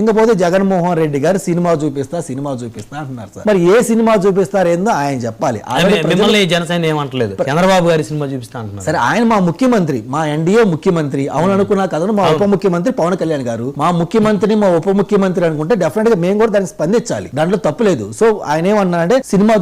ఇంకపోతే జగన్మోహన్ రెడ్డి గారు సినిమా చూపిస్తా అంటున్నారు సార్. మరి ఏ సినిమా చూపిస్తారేందో ఆయన చెప్పాలి. మిమ్మల్ని జనసేన ఏమంటలేదు, చంద్రబాబు గారి సినిమా చూపిస్తా అంటున్నారు. సరే, ఆయన మా ముఖ్యమంత్రి, మా ఎన్డీఏ ముఖ్యమంత్రి అవును అనుకున్నా కదను. మా ఉప ముఖ్యమంత్రి పవన్ కళ్యాణ్ గారు మా ముఖ్యమంత్రిని, మా ఉప ముఖ్యమంత్రి అనుకుంటే డెఫినెట్ గా మేము కూడా దానికి స్పందించాలి, దాంట్లో తప్పులేదు. సో ఆయన ఏమన్నారంటే సినిమా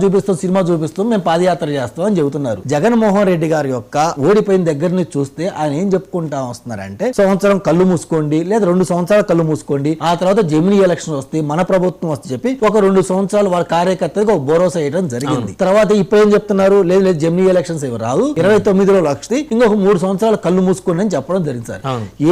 చూపిస్తాం మేము పాదయాత్ర చేస్తాం అని చెబుతున్నారు. జగన్మోహన్ రెడ్డి గారి యొక్క ఓడిపోయిన దగ్గర నుంచి చూస్తే ఆయన ఏం చెప్పుకుంటా వస్తున్నారంటే సంవత్సరం కళ్ళు మూసుకోండి లేదా 2 సంవత్సరాలు కళ్ళు మూసుకోండి, ఆ తర్వాత జమినీ ఎలక్షన్ వస్తే మన ప్రభుత్వం వస్తే చెప్పి ఒక 2 సంవత్సరాలు వాళ్ళ కార్యకర్తలకు ఒక భరోసా వేయడం జరిగింది. తర్వాత ఇప్పుడు ఏం చెప్తున్నారు, లేదు జమినీ ఎలక్షన్స్ ఏమి రాదు, 29లో లక్షది ఇంకొక 3 సంవత్సరాలు కళ్ళు మూసుకోండి అని చెప్పడం జరిగింది సార్.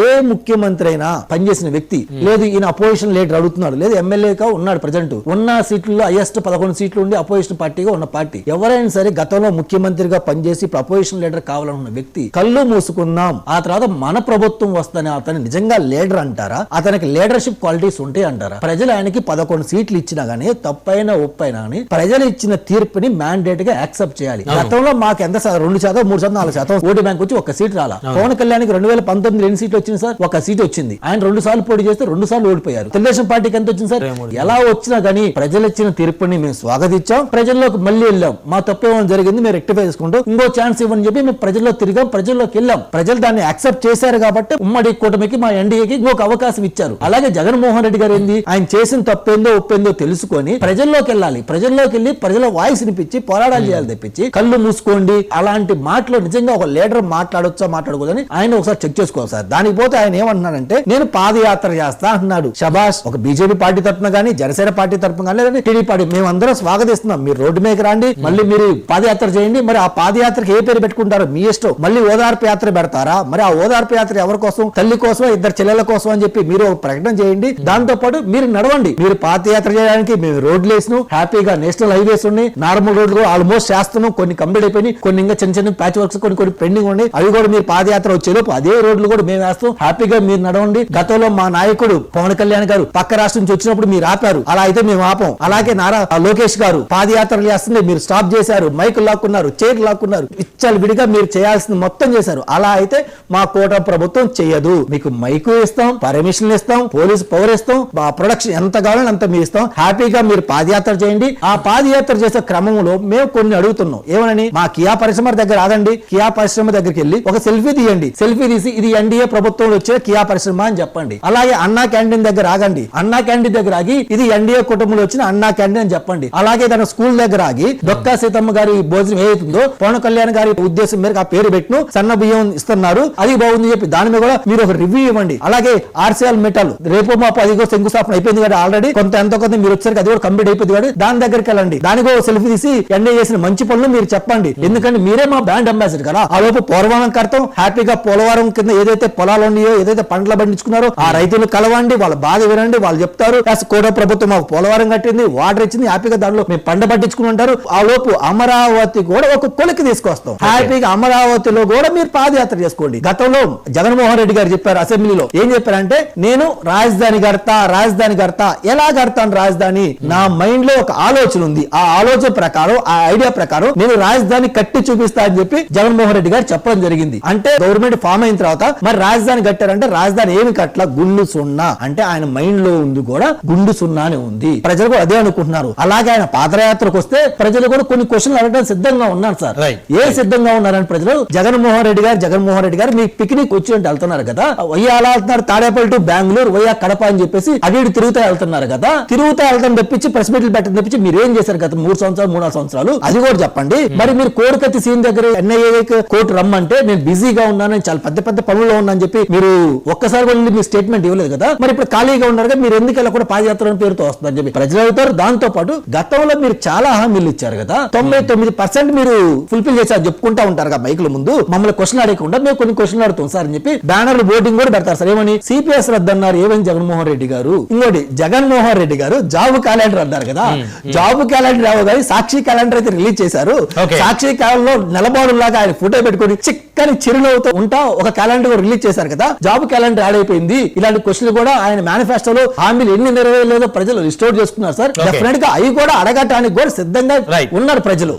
ఏ ముఖ్యమంత్రి అయినా పనిచేసిన వ్యక్తి, లేదు ఈయన అపోజిషన్ లీడర్ అడుగుతున్నాడు, లేదు ఎమ్మెల్యేగా ఉన్నాడు, ప్రజెంట్ ఉన్న సీట్లలో హైయెస్ట్ 11 సీట్లు ఉండి అపోజిషన్ పార్టీగా ఉన్న పార్టీ ఎవరైనా సరే గతంలో ముఖ్యమంత్రిగా పనిచేసి ఇప్పుడు అపోజిషన్ లీడర్ కావాలనున్న వ్యక్తి కళ్ళు మూసుకుందాం, ఆ తర్వాత మన ప్రభుత్వం వస్తేనే అతను నిజంగా లీడర్ అంటారా, అతనికి లీడర్షిప్ క్వాలిటీస్ ఉంటే అంటారా? ప్రజలు ఆయనకి 11 సీట్లు ఇచ్చినా గానీ తప్పైనా ఒప్పైనా గానీ ప్రజలు ఇచ్చిన తీర్పుని మ్యాండేట్ గా యాక్సెప్ట్ చేయాలి. గతంలో మాకు ఎంత 2%, 3%, 4% ఓటు బ్యాంక్ వచ్చి 1 సీట్ రాలా. పవన్ కళ్యాణ్ 2019 ఎన్ని సీట్లు వచ్చింది సార్? 1 సీట్ వచ్చింది. ఆయన 2 సార్లు పోటీ చేస్తే 2 సార్లు ఓడిపోయారు. తెలుగుదేశం పార్టీకి ఎంత వచ్చింది సార్? ఎలా వచ్చినా గానీ ప్రజలు ఇచ్చిన తీర్పుని మేము స్వాగతించాం, ప్రజల్లోకి మళ్ళీ వెళ్ళాం, మా తప్పేమో జరిగింది మేము రెక్టిఫై చేసుకుంటూ ఇంకో ఛాన్స్ ఇవ్వని చెప్పి మేము ప్రజల్లో తిరిగాం, ప్రజల్లోకి వెళ్ళాం. ప్రజలు దాన్ని యాక్సెప్ట్ చేశారు కాబట్టి ఉమ్మడి కూటమికి మా ఎన్డీఏకి ఇంకొక అవకాశం ఇచ్చారు. అలాగే జగన్మోహన్ రెడ్డి గారు ఏంది, ఆయన చేసిన తప్పేందో ఒప్పేందో తెలుసుకొని ప్రజల్లోకి వెళ్ళాలి, ప్రజల్లోకి వెళ్ళి ప్రజల వాయిస్ వినిపించి పోరాటాలు చేయాలి తప్పించి కళ్ళు మూసుకోండి అలాంటి మాటలు నిజంగా ఒక లీడర్ మాట్లాడొచ్చా మాట్లాడకూడదని ఆయన ఒకసారి చెక్ చేసుకోవాలి సార్. దానికి పోతే ఆయన ఏమంటున్నాడంటే నేను పాదయాత్ర చేస్తా అంటున్నాడు. శబాష్, ఒక బీజేపీ పార్టీ తరఫున కానీ జనసేన పార్టీ తరఫున కానీ లేదంటే టీడీపీ పార్టీ మేమందరం స్వాగతిస్తున్నాం. మీరు రోడ్డు మీద రండి, మళ్ళీ మీరు పాదయాత్ర చేయండి. మరి ఆ పాదయాత్రకి ఏ పేరు పెట్టుకుంటారో మీ ఇష్టం. మళ్ళీ ఓదార్పు యాత్ర పెడతారా? మరి ఆ ఓదార్పు యాత్ర ఎవరి కోసం? తల్లి కోసం, 2 చెల్లెల కోసం అని చెప్పి మీరు ఒక ప్రకటన చేయండి. దాంతో పాటు మీరు నడవండి. మీరు పాదయాత్ర చేయడానికి మేము రోడ్లు వేసినాం, హ్యాపీగా నేషనల్ హైవేస్ ఉన్నాయి, నార్మల్ రోడ్లు ఆల్మోస్ట్ చేస్తున్నాం, కొన్ని కంప్లీట్ అయిపోయి, కొన్ని ఇంకా చిన్న ప్యాచ్ వర్క్స్ కొన్ని పెండింగ్ ఉన్నాయి, అవి కూడా మీరు పాదయాత్ర వచ్చేలోపు అదే రోడ్లు కూడా మేము వేస్తాం, హ్యాపీగా మీరు నడవండి. గతంలో మా నాయకుడు పవన్ కళ్యాణ్ గారు పక్క రాష్ట్రం నుంచి వచ్చినప్పుడు మీరు ఆపారు, అలా అయితే మేము ఆపం. అలాగే నారా లోకేష్ గారు పాదయాత్రలు చేస్తుంటే మీరు స్టాప్ చేశారు, మైకులు లాక్కున్నారు, చైర్లు లాక్కున్నారు, ఇచ్చాలు విడిగా మీరు చేయాల్సింది మొత్తం చేశారు. అలా అయితే మా కూటమి ప్రభుత్వం చేయదు. మీకు మైకు ఇస్తాం, పర్మిషన్లు ఇస్తాం, పోలీసు పవర్ ఇస్తాం, ప్రొడక్షన్ ఎంత కావాలని అంత మీరు ఇస్తాం, హ్యాపీగా మీరు పాదయాత్ర చేయండి. ఆ పాదయాత్ర చేసే క్రమంలో మేము కొన్ని అడుగుతున్నాం. ఏమని? మా కియా పరిశ్రమ దగ్గర రాదండి, కియా పరిశ్రమ దగ్గరికి వెళ్ళి ఒక సెల్ఫీ తీయండి, సెల్ఫీ తీసి ఇది ఎన్డీఏ ప్రభుత్వంలో వచ్చే కియా పరిశ్రమ అని చెప్పండి. అలాగే అన్నా క్యాంటీన్ దగ్గర ఆగండి, అన్నా క్యాంటీన్ దగ్గర ఆగి ఇది ఎన్డీఏ కుటుంబంలో వచ్చిన అన్నా క్యాంటీన్ అని చెప్పండి. అలాగే తన స్కూల్ దగ్గర ఆగి దొక్కా సీతమ్మ గారి భోజనం ఏదైతుందో పవన్ కళ్యాణ్ గారి ఉద్దేశం మేరకు ఆ పేరు పెట్టిన సన్న బియ్యం ఇస్తున్నారు, అది బాగుంది చెప్పి దాని మీద కూడా మీరు ఒక రివ్యూ ఇవ్వండి. అలాగే ఆర్సీఎల్ మెటల్ రేపు మాపు అది కూడా శంకుస్థాపన అయిపోయింది కదా ఆల్రెడీ, కొంత ఎంతో కొంత మీరు వచ్చారు, అది కూడా కంప్లీట్ అయిపోయింది కదా, దాని దగ్గరికి వెళ్ళండి, దానికి సెల్ఫీ తీసి ఎన్డీఏ చేసిన మంచి పనులు మీరు చెప్పండి. ఎందుకంటే మీరే మా బ్రాండ్ అంబాసిడర్ కదా. ఆ లోపు పోలవరం కడతాం, హ్యాపీగా పోలవరం కింద ఏదైతే పొలాలు ఉన్నాయో, ఏదైతే పంటలు పండించుకున్నారో ఆ రైతులు కలవండి, వాళ్ళ బాధ వినండి, వాళ్ళు చెప్తారు కూడా ప్రభుత్వం మాకు పోలవరం కట్టింది, వాటర్ ఇచ్చింది, హ్యాపీగా దాంట్లో మేము పంట పట్టించుకుని ఉంటారు. ఆ లోపు అమరావతి కూడా ఒక కొలికి తీసుకొస్తాం, హ్యాపీగా అమరావతిలో కూడా మీరు పాదయాత్ర చేసుకోండి. గతంలో జగన్మోహన్ రెడ్డి గారు చెప్పారు అసెంబ్లీలో, ఏం చెప్పారంటే నేను రాజధాని కడతా ఎలా కడతాను రాజధాని, నా మైండ్ లో ఒక ఆలోచన ఉంది, ఆ ఆలోచన ప్రకారం ఆ ఐడియా ప్రకారం నేను రాజధాని కట్టి చూపిస్తా అని చెప్పి జగన్మోహన్ రెడ్డి గారు చెప్పడం జరిగింది. అంటే గవర్నమెంట్ ఫామ్ అయిన తర్వాత మరి రాజధాని కట్టారంటే రాజధాని ఏమి కట్ల గుండు సున్నా అంటే ఆయన మైండ్ లో ఉంది కూడా గుండు సున్నానే ఉంది. ప్రజలు కూడా అదే అనుకుంటున్నారు. అలాగే ఆయన పాదయాత్రకు వస్తే ప్రజలు కూడా కొన్ని క్వశ్చన్లు అడగడానికి సిద్ధంగా ఉన్నారు సార్. ఏ సిద్ధంగా ఉన్నారని ప్రజలు జగన్మోహన్ రెడ్డి గారు మీ పిక్నిక్ వచ్చి వెళ్తున్నారు కదా, వయ్యా అలా వెళ్తున్నారు, తాడేపల్లి టు బెంగళూరు, వయ్యా కడప అని చెప్పేసి అటు తిరుగుతా వెళ్తున్నారు కదా. తిరుగుతా వెళ్తాం తప్పించి ప్రెస్ మీట్లు పెట్టడం తప్పించి మీరు ఏం చేశారు గత 3 సంవత్సరాలు అది కూడా చెప్పండి. మరి మీరు కోడికత్తి సీన్ దగ్గర ఎన్ఐఏ కోర్టు రమ్మంటే నేను బిజీగా ఉన్నాను, చాలా పెద్ద పనుల్లో ఉన్నాను చెప్పి మీరు ఒక్కసారి కూడా మీ స్టేట్మెంట్ ఇవ్వలేదు కదా. మరి ఇప్పుడు ఖాళీగా ఉన్నారు కదా, మీరు ఎందుకు ఇలా కూడా పాదయాత్ర పేరుతో వస్తుందని చెప్పి ప్రజలు అవుతారు. దాంతో పాటు గతంలో మీరు చాలా హామీలు ఇచ్చారు కదా, 99% మీరు ఫుల్ఫిల్ చేశారు చెప్పుకుంటా ఉంటారు కదా మైకుల ముందు. మమ్మల్ని క్వశ్చన్ అడగకుండా మేము కొన్ని క్వశ్చన్ అడుగుతాం సార్ అని చెప్పి బ్యానర్లు బోర్డింగ్ కూడా పెడతారు సార్. ఏమని? సిపిఎస్ రద్దన్నారు, ఏమని జగన్మోహన్ రెడ్డి గారు. ఇంకోటి జగన్మోహన్ రెడ్డి గారు జాబ్ క్యాలెండర్ అన్నారు కదా, జాబ్ క్యాలెండర్ ఏవో కానీ సాక్షి క్యాలెండర్ అయితే రిలీజ్ చేశారు. సాక్షి క్యాలెండర్ నెలబాడు లాగా ఆయన ఫోటో పెట్టుకుని చిక్కని చిరునవ్వుతో ఉంటా ఒక క్యాలెండర్ రిలీజ్ చేశారు కదా, జాబ్ క్యాలెండర్ యాడ్ అయిపోయింది. ఇలాంటి క్వశ్చన్లు కూడా ఆయన మేనిఫెస్టోలో హామీలు ఎన్ని నెరవేరలేదో ప్రజలు రిస్టోర్ చేసుకున్నారు సార్. డెఫినెట్ గా అవి కూడా అడగటానికి కూడా సిద్ధంగా ఉన్నారు ప్రజలు.